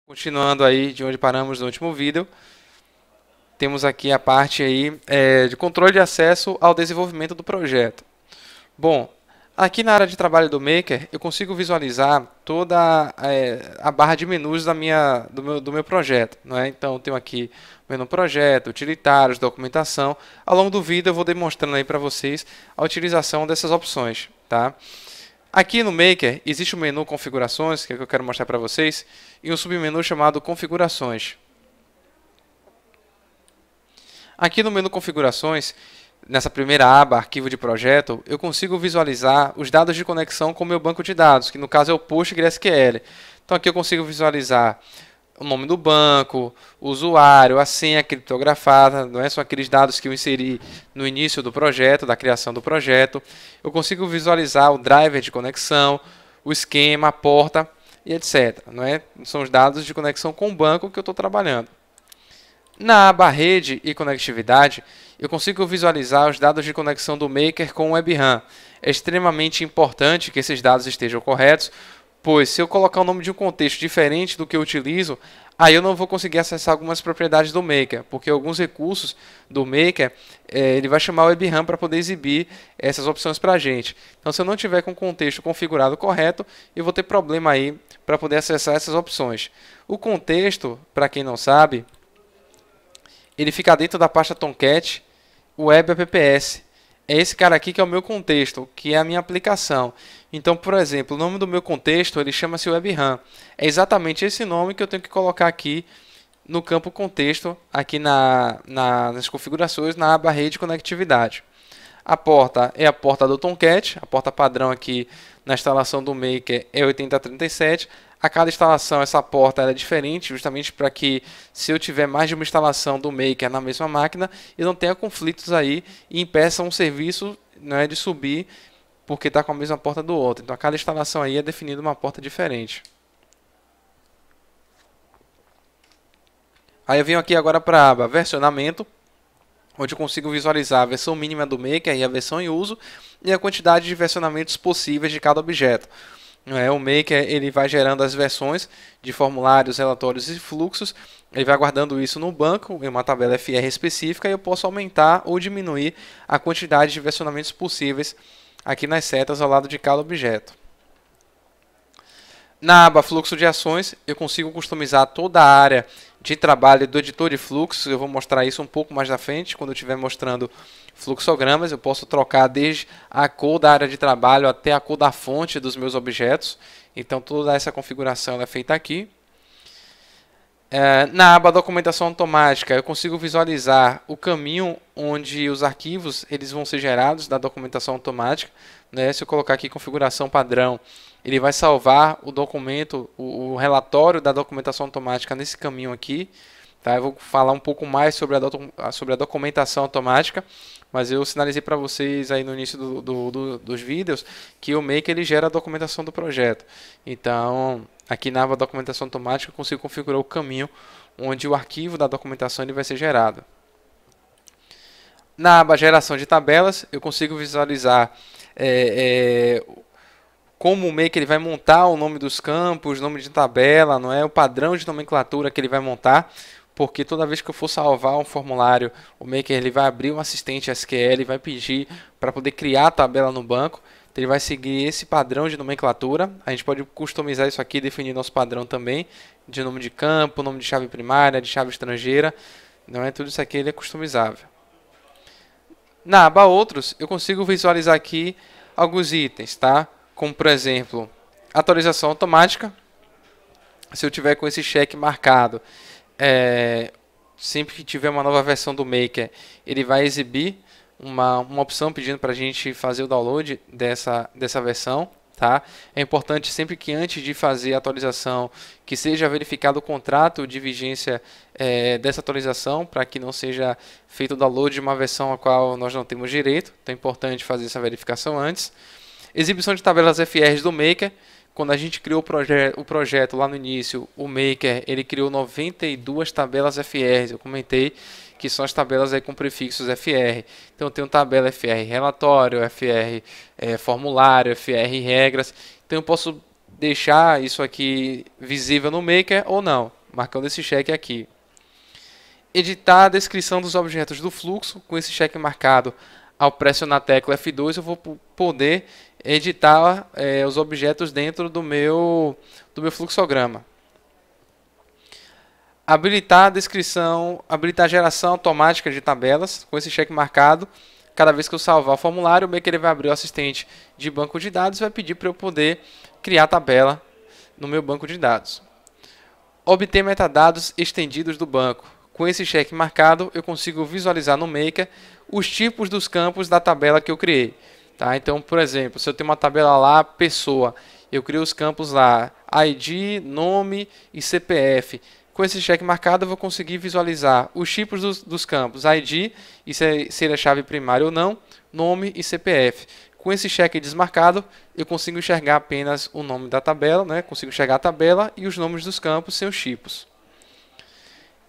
Continuando aí de onde paramos no último vídeo, temos aqui a parte aí de controle de acesso ao desenvolvimento do projeto. Bom, aqui na área de trabalho do Maker, eu consigo visualizar toda a barra de menus do meu projeto. Não é? Então, eu tenho aqui menu projeto, utilitários, documentação. Ao longo do vídeo, eu vou demonstrando aí para vocês a utilização dessas opções. Tá? Aqui no Maker existe o menu configurações, que é o que eu quero mostrar para vocês, e um submenu chamado configurações. Aqui no menu configurações, nessa primeira aba, arquivo de projeto, eu consigo visualizar os dados de conexão com o meu banco de dados, que no caso é o PostgreSQL. Então aqui eu consigo visualizar o nome do banco, o usuário, a senha criptografada, não é? São aqueles dados que eu inseri no início do projeto, da criação do projeto. Eu consigo visualizar o driver de conexão, o esquema, a porta e etc. Não é? São os dados de conexão com o banco que eu estou trabalhando. Na aba Rede e Conectividade, eu consigo visualizar os dados de conexão do Maker com o WebRAM. É extremamente importante que esses dados estejam corretos, pois se eu colocar o nome de um contexto diferente do que eu utilizo, aí eu não vou conseguir acessar algumas propriedades do Maker, porque alguns recursos do Maker, ele vai chamar o WebRAM para poder exibir essas opções para a gente. Então, se eu não tiver com o contexto configurado correto, eu vou ter problema aí para poder acessar essas opções. O contexto, para quem não sabe, ele fica dentro da pasta Tomcat Web APPS. É esse cara aqui que é o meu contexto, que é a minha aplicação. Então, por exemplo, o nome do meu contexto ele chama-se WebRAM. É exatamente esse nome que eu tenho que colocar aqui no campo contexto, aqui nas configurações, na aba Rede e Conectividade. A porta é a porta do Tomcat, a porta padrão aqui na instalação do Maker é 8037. A cada instalação essa porta é diferente, justamente para que se eu tiver mais de uma instalação do Maker na mesma máquina, eu não tenha conflitos aí e impeça um serviço, né, de subir porque está com a mesma porta do outro. Então a cada instalação aí é definida uma porta diferente. Aí eu venho aqui agora para a aba Versionamento, onde eu consigo visualizar a versão mínima do Maker e a versão em uso e a quantidade de versionamentos possíveis de cada objeto. O Maker ele vai gerando as versões de formulários, relatórios e fluxos, ele vai guardando isso no banco, em uma tabela FR específica, e eu posso aumentar ou diminuir a quantidade de versionamentos possíveis aqui nas setas ao lado de cada objeto. Na aba Fluxo de Ações, eu consigo customizar toda a área de trabalho do editor de fluxos. Eu vou mostrar isso um pouco mais na frente, quando eu estiver mostrando fluxogramas. Eu posso trocar desde a cor da área de trabalho até a cor da fonte dos meus objetos. Então, toda essa configuração é feita aqui. Na aba Documentação Automática, eu consigo visualizar o caminho onde os arquivos eles vão ser gerados da documentação automática. Né? Se eu colocar aqui configuração padrão, ele vai salvar o documento, o relatório da documentação automática nesse caminho aqui. Tá? Eu vou falar um pouco mais sobre a documentação automática, mas eu sinalizei para vocês aí no início dos vídeos que o Maker ele gera a documentação do projeto. Então, aqui na aba Documentação Automática, eu consigo configurar o caminho onde o arquivo da documentação ele vai ser gerado. Na aba Geração de Tabelas, eu consigo visualizar como o Maker ele vai montar o nome dos campos, nome de tabela, não é o padrão de nomenclatura que ele vai montar, porque toda vez que eu for salvar um formulário, o Maker ele vai abrir um assistente SQL e vai pedir para poder criar a tabela no banco. Então, ele vai seguir esse padrão de nomenclatura. A gente pode customizar isso aqui, definir nosso padrão também, de nome de campo, nome de chave primária, de chave estrangeira. Não é tudo isso aqui ele é customizável. Na aba Outros, eu consigo visualizar aqui alguns itens, tá? Como, por exemplo, atualização automática. Se eu tiver com esse cheque marcado, sempre que tiver uma nova versão do Maker, ele vai exibir uma opção pedindo para a gente fazer o download dessa versão. Tá? É importante sempre que antes de fazer a atualização que seja verificado o contrato de vigência dessa atualização, para que não seja feito o download de uma versão a qual nós não temos direito. Então é importante fazer essa verificação antes. Exibição de tabelas FRs do Maker. Quando a gente criou o projeto lá no início, o Maker ele criou 92 tabelas FRs. Eu comentei que são as tabelas aí com prefixos FR. Então eu tenho tabela FR relatório, FR formulário, FR regras. Então eu posso deixar isso aqui visível no Maker ou não. marcando esse cheque aqui. Editar a descrição dos objetos do fluxo, com esse cheque marcado, ao pressionar a tecla F2 eu vou poder editar os objetos dentro do meu fluxograma. Habilitar a descrição, habilitar a geração automática de tabelas, com esse cheque marcado. Cada vez que eu salvar o formulário, o Maker ele vai abrir o assistente de banco de dados e vai pedir para eu poder criar a tabela no meu banco de dados. Obter metadados estendidos do banco. Com esse cheque marcado, eu consigo visualizar no Maker os tipos dos campos da tabela que eu criei. Tá? Então, por exemplo, se eu tenho uma tabela lá, pessoa, eu crio os campos lá, ID, nome e CPF. Com esse cheque marcado, eu vou conseguir visualizar os tipos dos campos, ID, e se ele é chave primária ou não, nome e CPF. Com esse cheque desmarcado, eu consigo enxergar apenas o nome da tabela, né? Consigo enxergar a tabela e os nomes dos campos sem os tipos.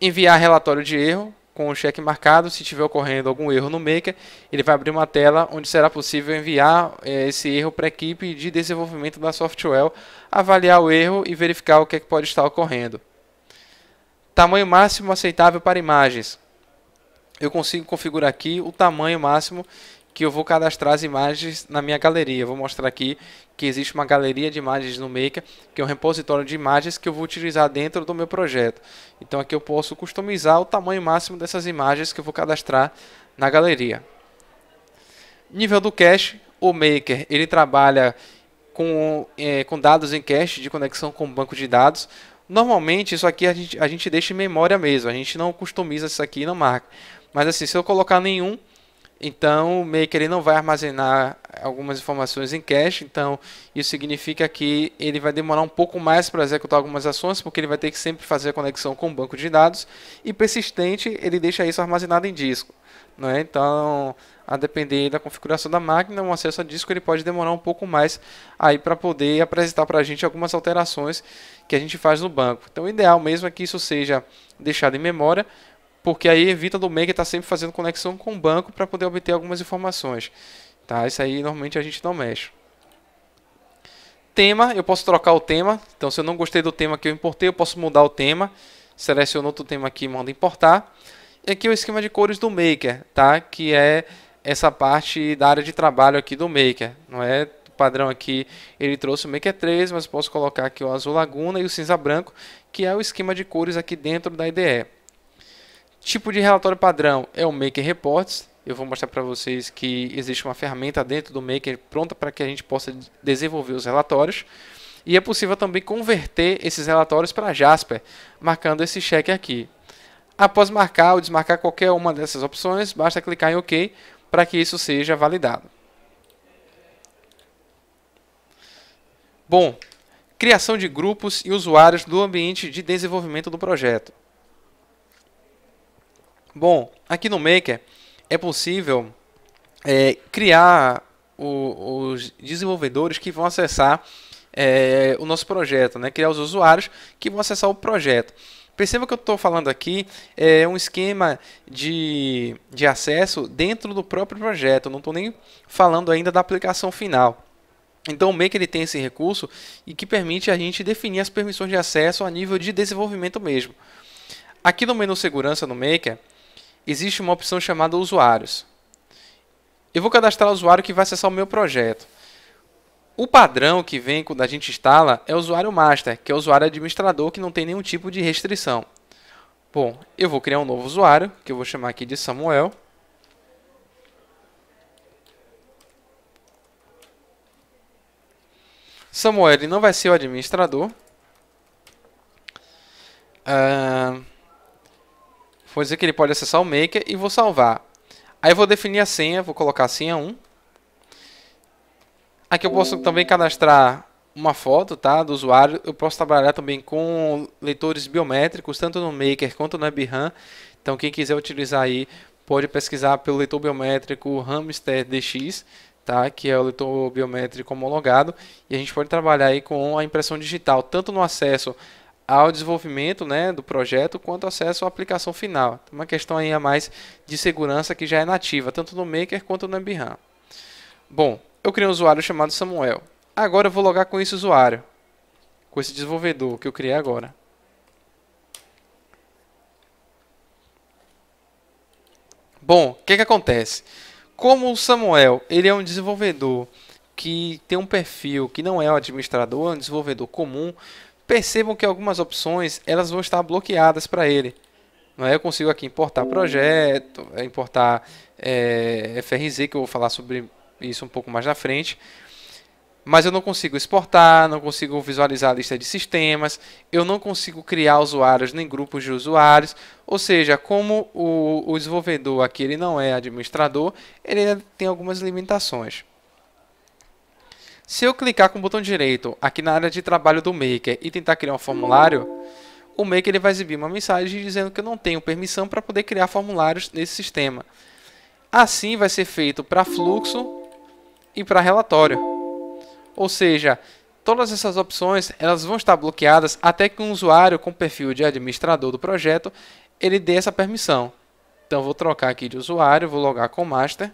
Enviar relatório de erro com o cheque marcado. Se estiver ocorrendo algum erro no Maker, ele vai abrir uma tela onde será possível enviar esse erro para a equipe de desenvolvimento da software, avaliar o erro e verificar o que pode estar ocorrendo. Tamanho máximo aceitável para imagens. Eu consigo configurar aqui o tamanho máximo que eu vou cadastrar as imagens na minha galeria. Eu vou mostrar aqui que existe uma galeria de imagens no Maker, que é um repositório de imagens que eu vou utilizar dentro do meu projeto. Então aqui eu posso customizar o tamanho máximo dessas imagens que eu vou cadastrar na galeria. Nível do cache, o Maker ele trabalha com dados em cache de conexão com o banco de dados. Normalmente isso aqui a gente deixa em memória mesmo, a gente não customiza isso aqui e não marca. Mas assim, se eu colocar nenhum, então o Maker ele não vai armazenar algumas informações em cache, então isso significa que ele vai demorar um pouco mais para executar algumas ações, porque ele vai ter que sempre fazer a conexão com o banco de dados, e persistente ele deixa isso armazenado em disco. Né? Então, a depender da configuração da máquina, um acesso a disco ele pode demorar um pouco mais aí para poder apresentar para a gente algumas alterações que a gente faz no banco. Então, o ideal mesmo é que isso seja deixado em memória, porque aí evita do Maker estar sempre fazendo conexão com o banco para poder obter algumas informações. Tá? Isso aí normalmente a gente não mexe. Tema, eu posso trocar o tema. Então, se eu não gostei do tema que eu importei, eu posso mudar o tema. Seleciono outro tema aqui e mando importar. E aqui é o esquema de cores do Maker, tá? Que é essa parte da área de trabalho aqui do Maker. Não é o padrão aqui, ele trouxe o Maker 3, mas posso colocar aqui o azul laguna e o cinza branco, que é o esquema de cores aqui dentro da IDE. Tipo de relatório padrão é o Maker Reports. Eu vou mostrar para vocês que existe uma ferramenta dentro do Maker pronta para que a gente possa desenvolver os relatórios. E é possível também converter esses relatórios para Jasper, marcando esse cheque aqui. Após marcar ou desmarcar qualquer uma dessas opções, basta clicar em OK para que isso seja validado. Bom, criação de grupos e usuários do ambiente de desenvolvimento do projeto. Bom, aqui no Maker é possível criar os desenvolvedores que vão acessar o nosso projeto, né? Criar os usuários que vão acessar o projeto. Perceba que eu estou falando aqui é um esquema de acesso dentro do próprio projeto, não estou nem falando ainda da aplicação final. Então o Maker ele tem esse recurso e que permite a gente definir as permissões de acesso a nível de desenvolvimento mesmo. Aqui no menu segurança no Maker, existe uma opção chamada usuários. Eu vou cadastrar o usuário que vai acessar o meu projeto. O padrão que vem quando a gente instala é o usuário master, que é o usuário administrador que não tem nenhum tipo de restrição. Bom, eu vou criar um novo usuário, que eu vou chamar aqui de Samuel. Samuel ele não vai ser o administrador. Vou dizer que ele pode acessar o Maker e vou salvar. Aí eu vou definir a senha, vou colocar a senha 1. Aqui eu posso também cadastrar uma foto, tá, do usuário. Eu posso trabalhar também com leitores biométricos, tanto no Maker quanto no WebRAM. Então quem quiser utilizar aí, pode pesquisar pelo leitor biométrico Hamster DX, tá, que é o leitor biométrico homologado. E a gente pode trabalhar aí com a impressão digital, tanto no acesso ao desenvolvimento, né, do projeto, quanto acesso à aplicação final. Uma questão aí a mais de segurança que já é nativa, tanto no Maker quanto no WebRAM. Bom, eu criei um usuário chamado Samuel. Agora eu vou logar com esse usuário, com esse desenvolvedor que eu criei agora. Bom, o que acontece? Como o Samuel ele é um desenvolvedor que tem um perfil que não é um administrador, é um desenvolvedor comum, percebam que algumas opções elas vão estar bloqueadas para ele. Não é? Eu consigo aqui importar projeto, importar FRZ, que eu vou falar sobre isso um pouco mais na frente. Mas eu não consigo exportar, não consigo visualizar a lista de sistemas, eu não consigo criar usuários nem grupos de usuários. Ou seja, como o desenvolvedor aqui ele não é administrador, ele ainda tem algumas limitações. Se eu clicar com o botão direito aqui na área de trabalho do Maker e tentar criar um formulário, o Maker ele vai exibir uma mensagem dizendo que eu não tenho permissão para poder criar formulários nesse sistema. Assim vai ser feito para fluxo e para relatório. Ou seja, todas essas opções elas vão estar bloqueadas até que um usuário com perfil de administrador do projeto ele dê essa permissão. Então vou trocar aqui de usuário, vou logar com master.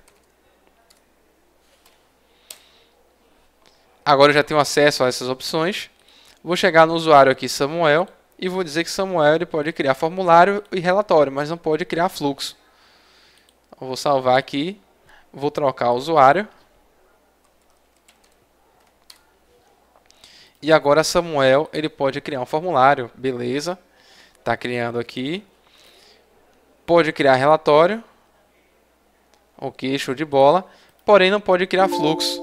Agora eu já tenho acesso a essas opções. Vou chegar no usuário aqui Samuel e vou dizer que Samuel ele pode criar formulário e relatório, mas não pode criar fluxo. Eu vou salvar aqui, vou trocar o usuário. E agora Samuel ele pode criar um formulário, beleza? Está criando aqui. Pode criar relatório. Ok, show de bola. Porém não pode criar fluxo.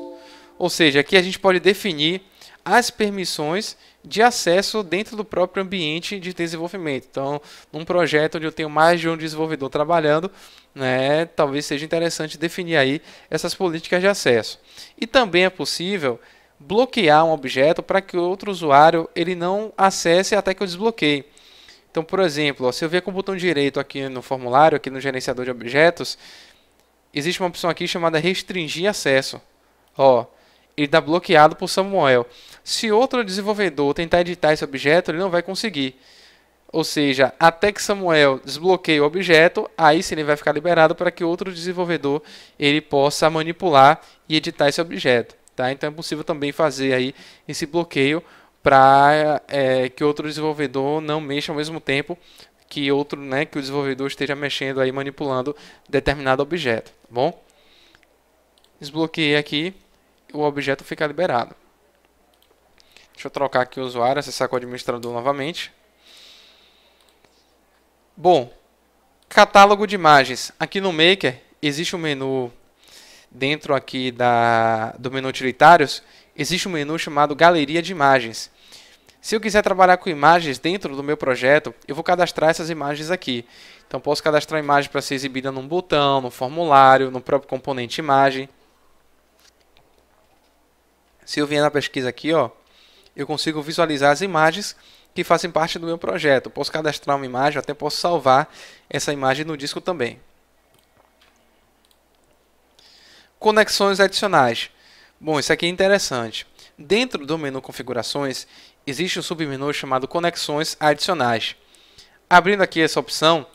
Ou seja, aqui a gente pode definir as permissões de acesso dentro do próprio ambiente de desenvolvimento. Então, num projeto onde eu tenho mais de um desenvolvedor trabalhando, né, talvez seja interessante definir aí essas políticas de acesso. E também é possível bloquear um objeto para que outro usuário ele não acesse até que eu desbloqueie. Então, por exemplo, ó, se eu vier com o botão direito aqui no formulário, aqui no gerenciador de objetos, existe uma opção aqui chamada restringir acesso. Ó, ele está bloqueado por Samuel. Se outro desenvolvedor tentar editar esse objeto, ele não vai conseguir. Ou seja, até que Samuel desbloqueie o objeto, aí sim ele vai ficar liberado para que outro desenvolvedor ele possa manipular e editar esse objeto. Tá? Então é possível também fazer aí esse bloqueio para que outro desenvolvedor não mexa ao mesmo tempo que outro, né, que o desenvolvedor esteja mexendo aí manipulando determinado objeto, tá bom? Desbloqueei aqui, o objeto fica liberado. Deixa eu trocar aqui o usuário, acessar com o administrador novamente. Bom, catálogo de imagens. Aqui no Maker existe um menu dentro aqui do menu utilitários, existe um menu chamado Galeria de Imagens. Se eu quiser trabalhar com imagens dentro do meu projeto, eu vou cadastrar essas imagens aqui. Então posso cadastrar a imagem para ser exibida num botão, no formulário, no próprio componente imagem. Se eu vier na pesquisa aqui, ó, eu consigo visualizar as imagens que fazem parte do meu projeto. Eu posso cadastrar uma imagem, até posso salvar essa imagem no disco também. Conexões adicionais. Bom, isso aqui é interessante. Dentro do menu configurações, existe um submenu chamado conexões adicionais. Abrindo aqui essa opção,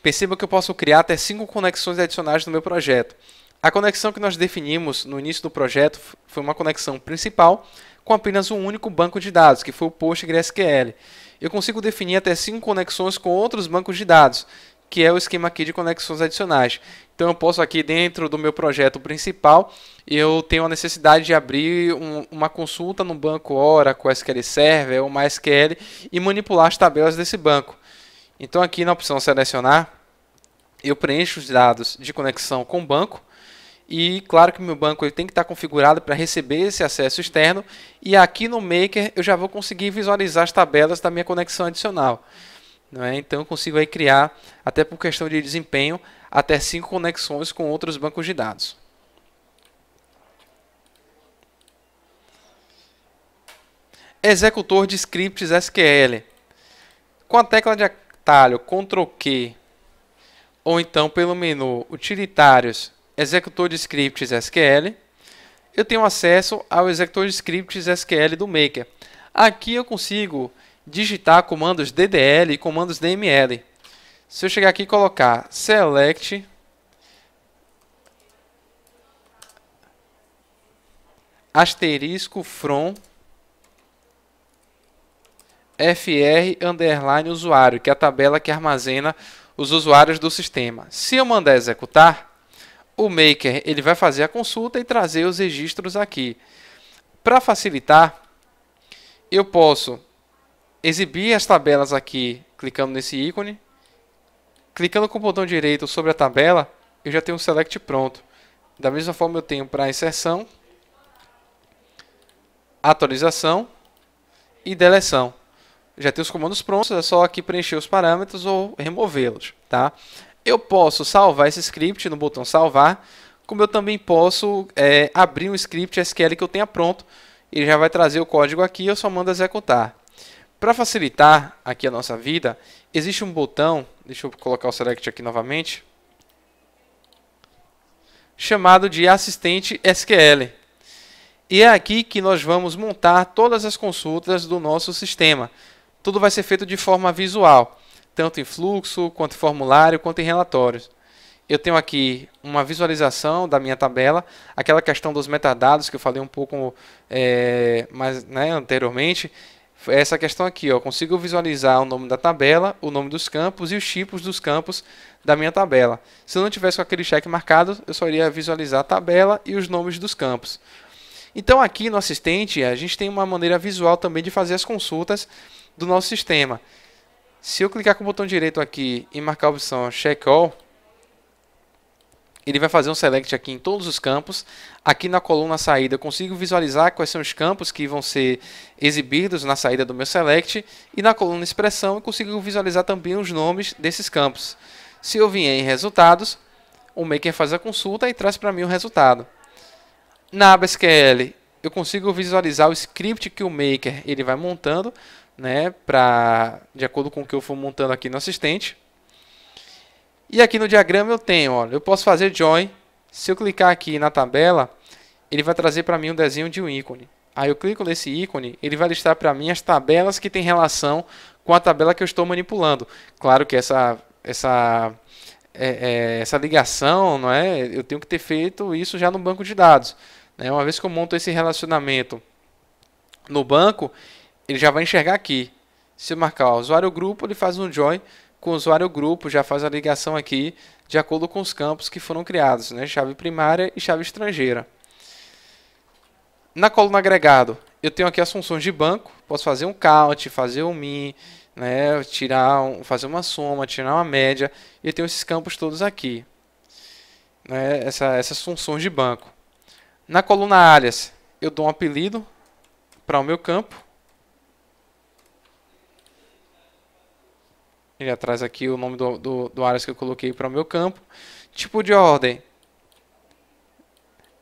perceba que eu posso criar até 5 conexões adicionais no meu projeto. A conexão que nós definimos no início do projeto foi uma conexão principal com apenas um único banco de dados, que foi o PostgreSQL. Eu consigo definir até 5 conexões com outros bancos de dados, que é o esquema aqui de conexões adicionais. Então eu posso aqui dentro do meu projeto principal, eu tenho a necessidade de abrir uma consulta no banco Oracle, SQL Server ou MySQL e manipular as tabelas desse banco. Então aqui na opção selecionar, eu preencho os dados de conexão com o banco. E claro que meu banco ele tem que estar configurado para receber esse acesso externo. E aqui no Maker eu já vou conseguir visualizar as tabelas da minha conexão adicional. Não é? Então eu consigo aí criar, até por questão de desempenho, até 5 conexões com outros bancos de dados. Executor de scripts SQL. Com a tecla de atalho Ctrl+Q ou então pelo menu Utilitários, Executor de scripts SQL, eu tenho acesso ao executor de scripts SQL do Maker. Aqui eu consigo digitar comandos DDL e comandos DML. Se eu chegar aqui e colocar select asterisco from fr underline usuário, que é a tabela que armazena os usuários do sistema. Se eu mandar executar, o Maker ele vai fazer a consulta e trazer os registros aqui. Para facilitar, eu posso exibir as tabelas aqui, clicando nesse ícone. Clicando com o botão direito sobre a tabela, eu já tenho um select pronto. Da mesma forma eu tenho para inserção, atualização e deleção. Já tenho os comandos prontos, é só aqui preencher os parâmetros ou removê-los. Tá? Eu posso salvar esse script no botão salvar, como eu também posso abrir um script SQL que eu tenha pronto. Ele já vai trazer o código aqui, eu só mando executar. Para facilitar aqui a nossa vida, existe um botão, deixa eu colocar o select aqui novamente, chamado de assistente SQL. E é aqui que nós vamos montar todas as consultas do nosso sistema. Tudo vai ser feito de forma visual, tanto em fluxo, quanto em formulário, quanto em relatórios. Eu tenho aqui uma visualização da minha tabela, aquela questão dos metadados que eu falei um pouco mais, anteriormente. Essa questão aqui, ó, consigo visualizar o nome da tabela, o nome dos campos e os tipos dos campos da minha tabela. Se eu não tivesse com aquele check marcado, eu só iria visualizar a tabela e os nomes dos campos. Então aqui no assistente, a gente tem uma maneira visual também de fazer as consultas do nosso sistema. Se eu clicar com o botão direito aqui e marcar a opção Check All, ele vai fazer um select aqui em todos os campos. Aqui na coluna saída eu consigo visualizar quais são os campos que vão ser exibidos na saída do meu select. E na coluna expressão eu consigo visualizar também os nomes desses campos. Se eu vier em resultados, o Maker faz a consulta e traz para mim o resultado. Na aba SQL eu consigo visualizar o script que o Maker ele vai montando, de acordo com o que eu for montando aqui no assistente. E aqui no diagrama eu tenho, olha, eu posso fazer join. Se eu clicar aqui na tabela, ele vai trazer para mim um desenho de um ícone. Aí eu clico nesse ícone, ele vai listar para mim as tabelas que têm relação com a tabela que eu estou manipulando. Claro que essa ligação, eu tenho que ter feito isso já no banco de dados. Uma vez que eu monto esse relacionamento no banco, ele já vai enxergar aqui. Se eu marcar o usuário grupo, ele faz um join com o usuário grupo, já faz a ligação aqui de acordo com os campos que foram criados, chave primária e chave estrangeira. Na coluna agregado, eu tenho aqui as funções de banco, posso fazer um count, fazer um min, fazer uma soma, tirar uma média, e eu tenho esses campos todos aqui, essas funções de banco. Na coluna alias, eu dou um apelido para o meu campo. Ele traz aqui o nome do alias que eu coloquei para o meu campo. Tipo de ordem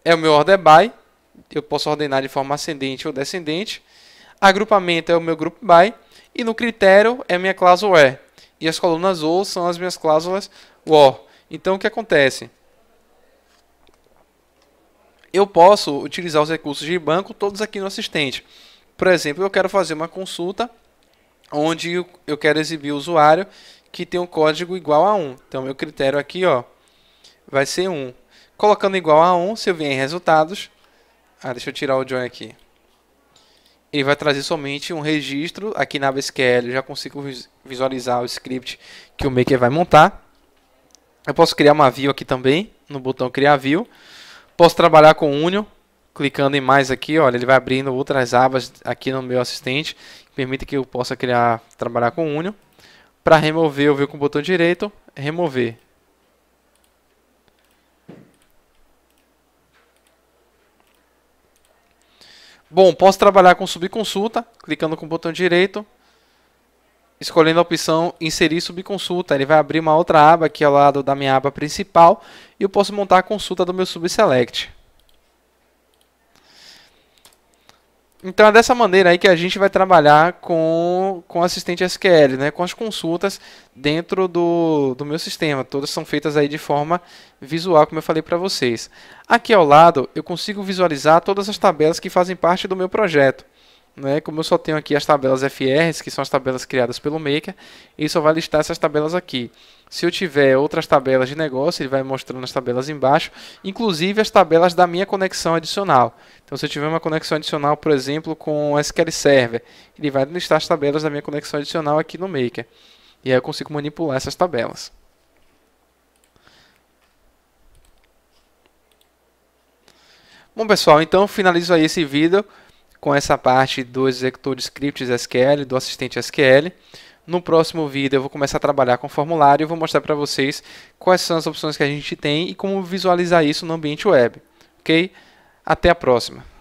é o meu order by. Eu posso ordenar de forma ascendente ou descendente. Agrupamento é o meu group by. E no critério é a minha cláusula where. E as colunas ou são as minhas cláusulas or. Então o que acontece? Eu posso utilizar os recursos de banco todos aqui no assistente. Por exemplo, eu quero fazer uma consulta onde eu quero exibir o usuário que tem um código igual a 1. Então, meu critério aqui vai ser 1. Colocando igual a 1, se eu vier em resultados... deixa eu tirar o join aqui. Ele vai trazer somente um registro. Aqui na aba SQL eu já consigo visualizar o script que o Maker vai montar. Eu posso criar uma view aqui também, no botão criar view. Posso trabalhar com Union. Clicando em mais aqui, olha, ele vai abrindo outras abas aqui no meu assistente, que permite que eu possa trabalhar com Union. Para remover, eu venho com o botão direito, remover. Bom, posso trabalhar com subconsulta, clicando com o botão direito, escolhendo a opção inserir subconsulta. Ele vai abrir uma outra aba aqui ao lado da minha aba principal e eu posso montar a consulta do meu subselect. Então é dessa maneira aí que a gente vai trabalhar com o assistente SQL, com as consultas dentro do meu sistema. Todas são feitas aí de forma visual, como eu falei para vocês. Aqui ao lado eu consigo visualizar todas as tabelas que fazem parte do meu projeto. Como eu só tenho aqui as tabelas FRs, que são as tabelas criadas pelo Maker, ele só vai listar essas tabelas aqui. Se eu tiver outras tabelas de negócio, ele vai mostrando as tabelas embaixo, inclusive as tabelas da minha conexão adicional. Então, se eu tiver uma conexão adicional, por exemplo, com o SQL Server, ele vai listar as tabelas da minha conexão adicional aqui no Maker. E aí eu consigo manipular essas tabelas. Bom, pessoal, então finalizo aí esse vídeo com essa parte do executor de scripts SQL, do assistente SQL. No próximo vídeo eu vou começar a trabalhar com formulário e vou mostrar para vocês quais são as opções que a gente tem e como visualizar isso no ambiente web. Ok? Até a próxima!